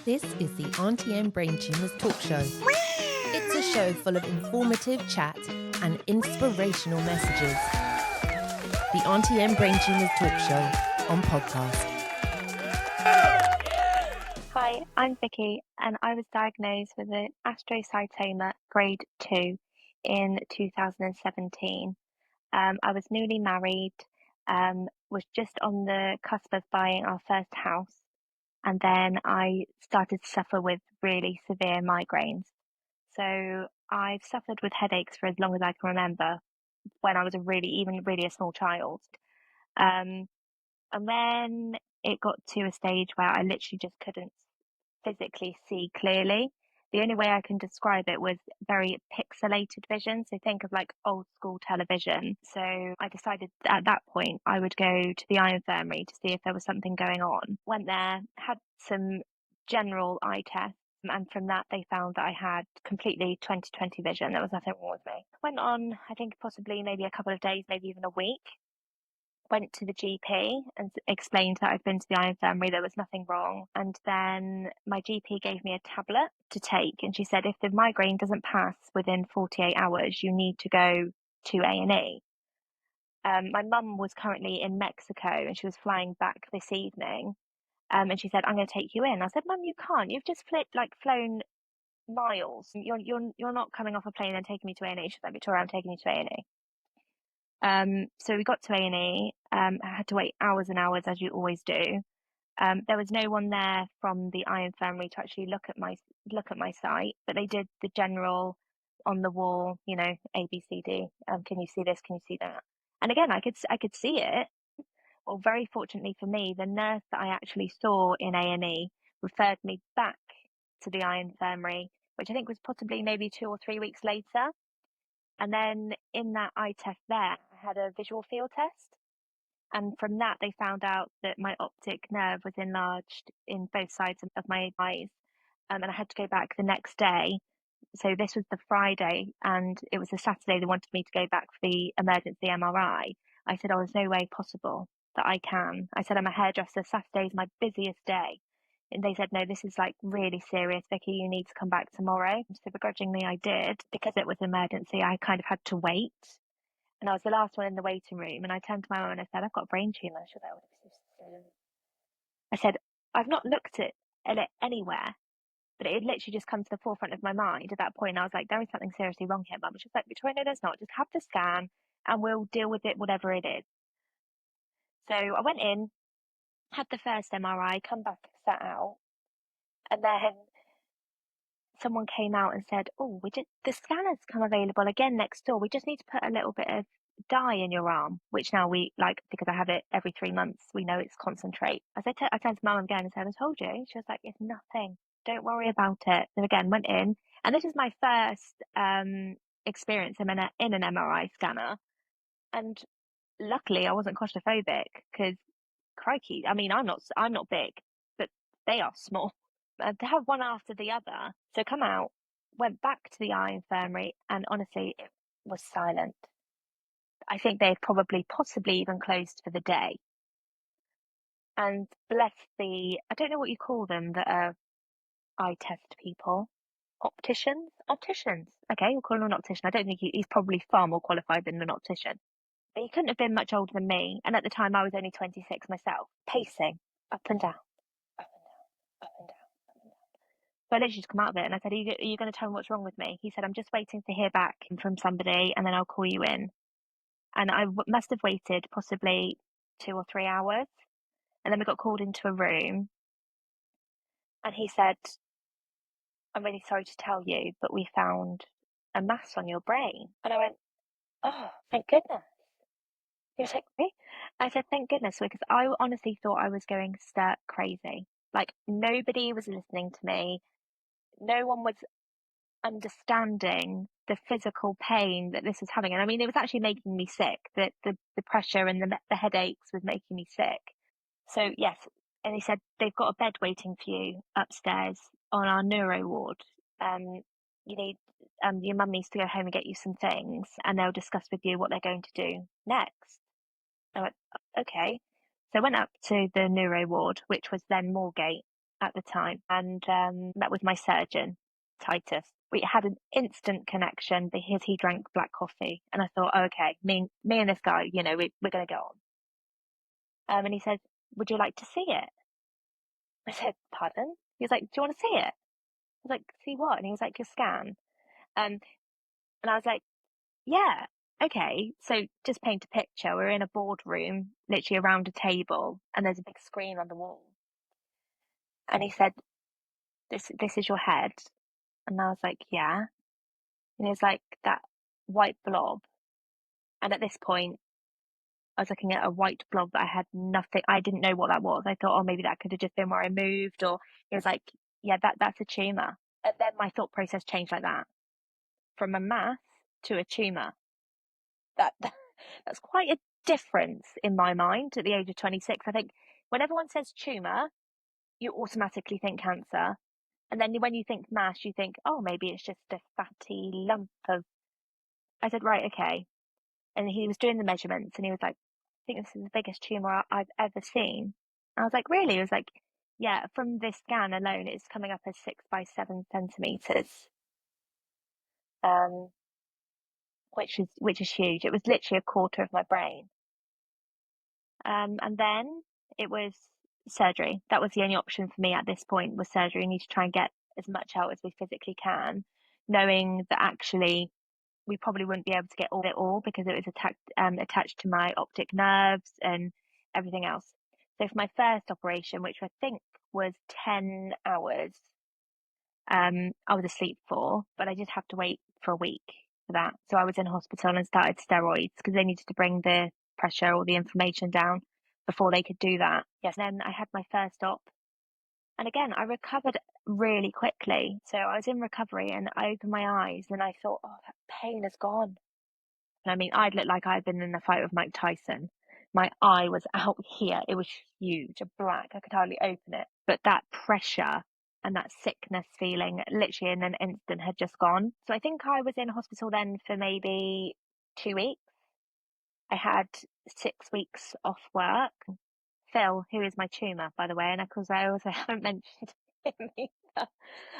This is the Aunty M Brain Tumours talk show. It's a show full of informative chat and inspirational messages. The Aunty M Brain Tumours talk show on podcast. Hi, I'm Vicki, and I was diagnosed with an astrocytoma grade 2 in 2017. I was newly married, was just on the cusp of buying our first house, and then I started to suffer with really severe migraines. So I've suffered with headaches for as long as I can remember, when I was even really a small child. Um, and then it got to a stage where I literally just couldn't physically see clearly. The only way I can describe it was very pixelated vision. So think of like old school television. So I decided at that point I would go to the eye infirmary to see if there was something going on. Went there, had some general eye tests. And from that, they found that I had completely 20/20 vision. There was nothing wrong with me. Went on, I think possibly maybe a couple of days, maybe even a week. Went to the GP and explained that I'd been to the eye infirmary, there was nothing wrong. And then my GP gave me a tablet to take, and she said, if the migraine doesn't pass within 48 hours, you need to go to A&E. My mum was currently in Mexico and she was flying back this evening. And she said, I'm going to take you in. I said, Mum, you can't. You've just flown miles. You're not coming off a plane and taking me to A&E. She's like, Victoria, I'm taking you to A&E. So we got to A&E. I had to wait hours and hours, as you always do. There was no one there from the eye infirmary to actually look at my sight, but they did the general on the wall, A, B, C, D. Can you see this? Can you see that? And again, I could see it. Well, very fortunately for me, the nurse that I actually saw in A&E referred me back to the eye infirmary, which I think was possibly maybe 2 or 3 weeks later. And then in that eye test there, I had a visual field test. And from that, they found out that my optic nerve was enlarged in both sides of my eyes. And I had to go back the next day. So this was the Friday, and it was the Saturday they wanted me to go back for the emergency MRI. I said, oh, there's no way possible that I can. I said, I'm a hairdresser. Saturday is my busiest day. And they said, no, this is like really serious, Vicky, you need to come back tomorrow. So begrudgingly I did. Because it was emergency, I kind of had to wait. And I was the last one in the waiting room. And I turned to my mum and I said, I've got a brain tumour. She was like, oh, I said, I've not looked at it anywhere, but it had literally just come to the forefront of my mind at that point. I was like, there is something seriously wrong here, Mum. She was like, Victoria, no, there's not. Just have the scan and we'll deal with it, whatever it is. So I went in, had the first MRI, come back, sat out. And then someone came out and said, oh, the scanner's come available again next door. We just need to put a little bit of dye in your arm, which now we because I have it every 3 months, we know it's concentrate. As I turned to Mum again and said, I told you. She was like, it's nothing. Don't worry about it. And again, went in. And this is my first experience in an MRI scanner. And luckily I wasn't claustrophobic because crikey, I mean, I'm not big, but they are small. To have one after the other. So come out, went back to the eye infirmary, and honestly, it was silent. I think they'd possibly even closed for the day. And bless I don't know what you call them that are eye test people. Opticians? Okay, we'll call him an optician. I don't think he's probably far more qualified than an optician. But he couldn't have been much older than me. And at the time, I was only 26 myself, pacing up and down, up and down, up and down. So I literally just come out of it and I said, are you going to tell me what's wrong with me? He said, I'm just waiting to hear back from somebody and then I'll call you in. And I must have waited possibly 2 or 3 hours. And then we got called into a room and he said, I'm really sorry to tell you, but we found a mass on your brain. And I went, oh, thank goodness. He was like, really? I said, thank goodness, because I honestly thought I was going stir crazy. Like nobody was listening to me. No one was understanding the physical pain that this was having. And I mean, it was actually making me sick. The pressure and the headaches was making me sick. So yes, and he said they've got a bed waiting for you upstairs on our neuro ward. You need your mum needs to go home and get you some things, and they'll discuss with you what they're going to do next. I went, okay. So I went up to the neuro ward, which was then Moorgate, at the time, and met with my surgeon, Titus. We had an instant connection because he drank black coffee, and I thought, oh, okay, me and this guy, we're going to go on. And he said, "Would you like to see it?" I said, "Pardon?" He was like, "Do you want to see it?" I was like, "See what?" And he was like, "Your scan." Um, and I was like, "Yeah, okay." So just paint a picture. We're in a boardroom, literally around a table, and there's a big screen on the wall. And he said, "This is your head." And I was like, "Yeah." And he was like, "That white blob." And at this point, I was looking at a white blob that I had nothing. I didn't know what that was. I thought, oh, maybe that could have just been where I moved. Or he was like, "Yeah, that's a tumor." And then my thought process changed like that, from a mass to a tumor. That that's quite a difference in my mind at the age of 26. I think when everyone says tumor, you automatically think cancer. And then when you think mass, you think, oh, maybe it's just a fatty lump of. I said, right, okay. And he was doing the measurements and he was like, I think this is the biggest tumor I've ever seen. I was like, really? He was like, yeah, from this scan alone, it's coming up as 6 by 7 centimeters, um, which is huge. It was literally a quarter of my brain. And then it was surgery. That was the only option for me at this point, was surgery. You need to try and get as much out as we physically can, knowing that actually we probably wouldn't be able to get all because it was attached to my optic nerves and everything else. So for my first operation, which I think was 10 hours, I was asleep for, but I did have to wait for a week for that. So I was in hospital and started steroids because they needed to bring the pressure or the inflammation down before they could do that. Yes, then I had my first op. And again, I recovered really quickly. So I was in recovery and I opened my eyes and I thought, oh, that pain is gone. And I mean, I'd looked like I'd been in a fight with Mike Tyson. My eye was out here. It was huge, a black. I could hardly open it. But that pressure and that sickness feeling literally in an instant had just gone. So I think I was in hospital then for maybe 2 weeks. I had 6 weeks off work. Phil, who is my tumour, by the way, and of course I also haven't mentioned him either.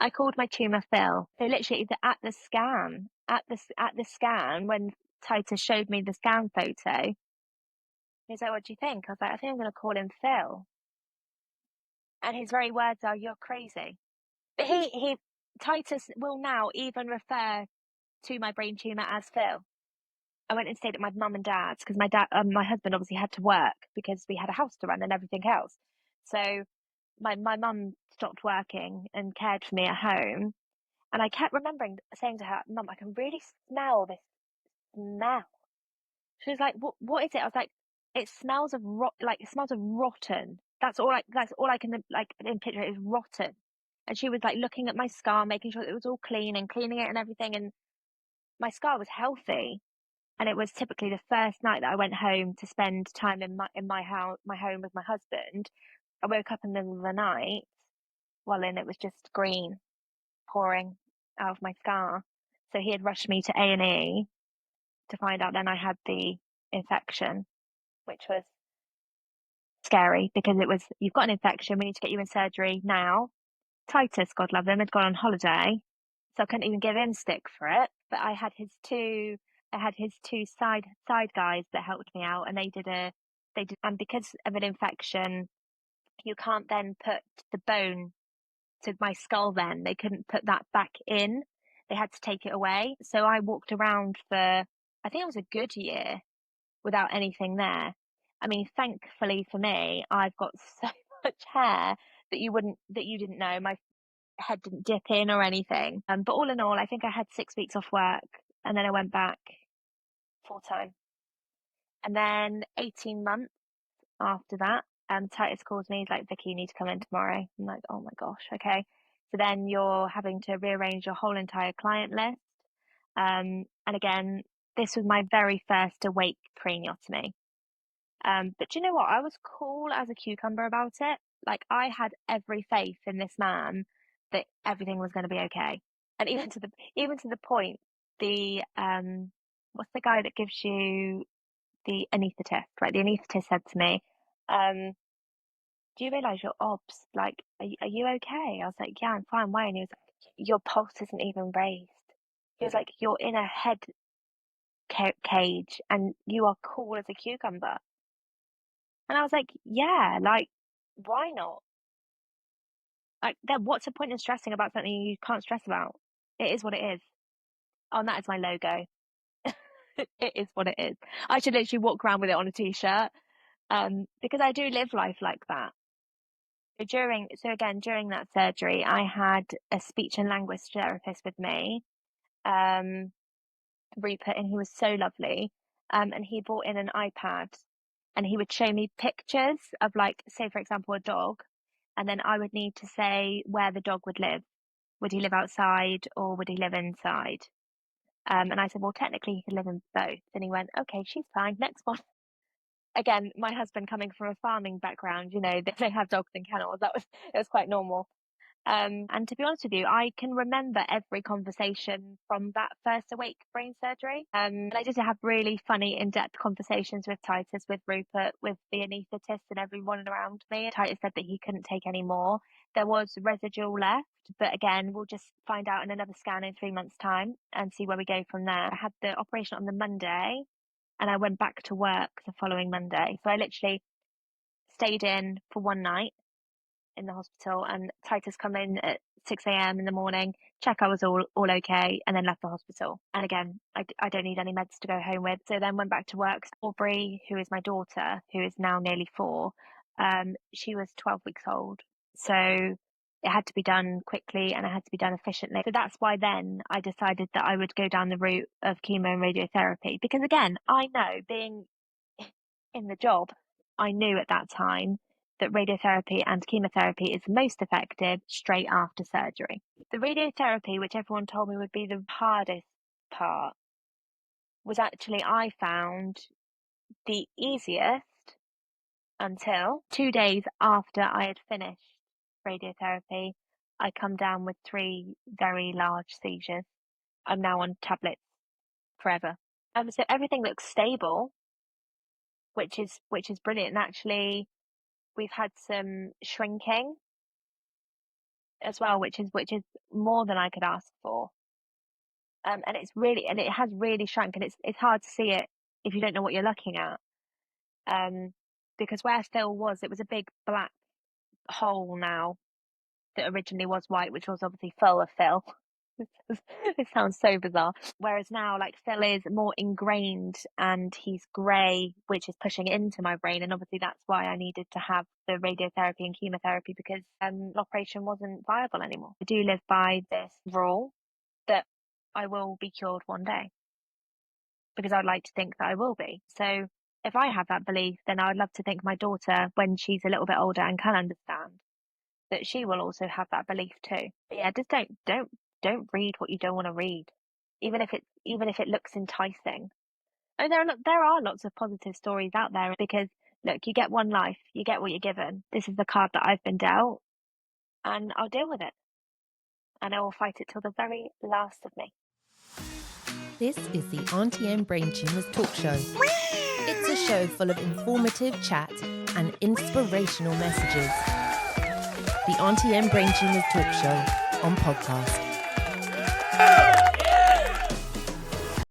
I called my tumour Phil. So literally at the scan when Titus showed me the scan photo, he's like, "What do you think?" I was like, "I think I'm going to call him Phil." And his very words are, "You're crazy." But he Titus will now even refer to my brain tumour as Phil. I went and stayed at my mum and dad's because my husband obviously had to work because we had a house to run and everything else. So my mum stopped working and cared for me at home. And I kept remembering saying to her, "Mum, I can really smell this smell." She was like, "What is it?" I was like, "It smells of it smells of rotten." That's all I can like in picture is rotten. And she was like looking at my scar, making sure it was all clean and cleaning it and everything. And my scar was healthy. And it was typically the first night that I went home to spend time in my home with my husband. I woke up in the middle of the night, and it was just green pouring out of my scar. So he had rushed me to A&E to find out then I had the infection, which was scary because it was, "You've got an infection, we need to get you in surgery now." Titus, God love him, had gone on holiday, so I couldn't even give him stick for it. But I had his two side guys that helped me out, and and because of an infection, you can't then put the bone to my skull. Then they couldn't put that back in; they had to take it away. So I walked around for, I think it was a good year without anything there. I mean, thankfully for me, I've got so much hair that you didn't know. My head didn't dip in or anything. But all in all, I think I had 6 weeks off work and then I went back full time. And then 18 months after that, Titus calls me. He's like, "Vicky, you need to come in tomorrow." I'm like, "Oh my gosh, okay." So then you're having to rearrange your whole entire client list. And again, this was my very first awake craniotomy. But do you know what? I was cool as a cucumber about it. Like I had every faith in this man that everything was going to be okay. And even to the point, the what's the guy that gives you the anaesthetist? Right, the anaesthetist said to me, um, do you realise your obs? Like, are you okay? I was like, yeah, I'm fine. Why? And he was like, your pulse isn't even raised. He was like, you're in a head cage and you are cool as a cucumber. And I was like, yeah, like, why not? Like, then what's the point in stressing about something you can't stress about? It is what it is. Oh, and that is my logo. It is what it is. I should literally walk around with it on a t-shirt, because I do live life like that. During that surgery, I had a speech and language therapist with me, um, Rupert, and he was so lovely. And he brought in an iPad, and he would show me pictures of, like, say for example, a dog, and then I would need to say where the dog would live. Would he live outside or would he live inside? And I said, well, technically he could live in both. And he went, okay, she's fine. Next one. Again, my husband coming from a farming background, they have dogs in kennels. It was quite normal. And to be honest with you, I can remember every conversation from that first awake brain surgery. And I did have really funny, in-depth conversations with Titus, with Rupert, with the anaesthetist and everyone around me. Titus said that he couldn't take any more. There was residual left, but again, we'll just find out in another scan in 3 months' time and see where we go from there. I had the operation on the Monday and I went back to work the following Monday. So I literally stayed in for one night in the hospital, and Titus come in at 6 a.m. in the morning, check I was all okay, and then left the hospital. And again, I don't need any meds to go home with. So then went back to work. Aubrey, who is my daughter, who is now nearly 4, she was 12 weeks old. So it had to be done quickly and it had to be done efficiently. So that's why then I decided that I would go down the route of chemo and radiotherapy. Because again, I know, being in the job, I knew at that time that radiotherapy and chemotherapy is most effective straight after surgery. The radiotherapy, which everyone told me would be the hardest part, was actually, I found, the easiest until 2 days after I had finished radiotherapy. I come down with 3 very large seizures. I'm now on tablets forever. So everything looks stable, which is brilliant. And actually, we've had some shrinking as well, which is more than I could ask for. And it has really shrunk, and it's hard to see it if you don't know what you're looking at. Because where Phil was, it was a big black hole now that originally was white, which was obviously full of Phil. It sounds so bizarre. Whereas now, like, Phil is more ingrained and he's grey, which is pushing into my brain. And obviously that's why I needed to have the radiotherapy and chemotherapy, because the operation wasn't viable anymore. I do live by this rule that I will be cured one day, because I'd like to think that I will be. So if I have that belief, then I would love to think my daughter, when she's a little bit older and can understand, that she will also have that belief too. But yeah, just don't read what you don't want to read, even if it looks enticing. And there are lots of positive stories out there, because look, you get one life, you get what you're given. This is the card that I've been dealt, and I'll deal with it, and I will fight it till the very last of me. This is the Aunty M Brain Tumours talk show. It's a show full of informative chat and inspirational messages. The Aunty M Brain Tumours talk show on podcast.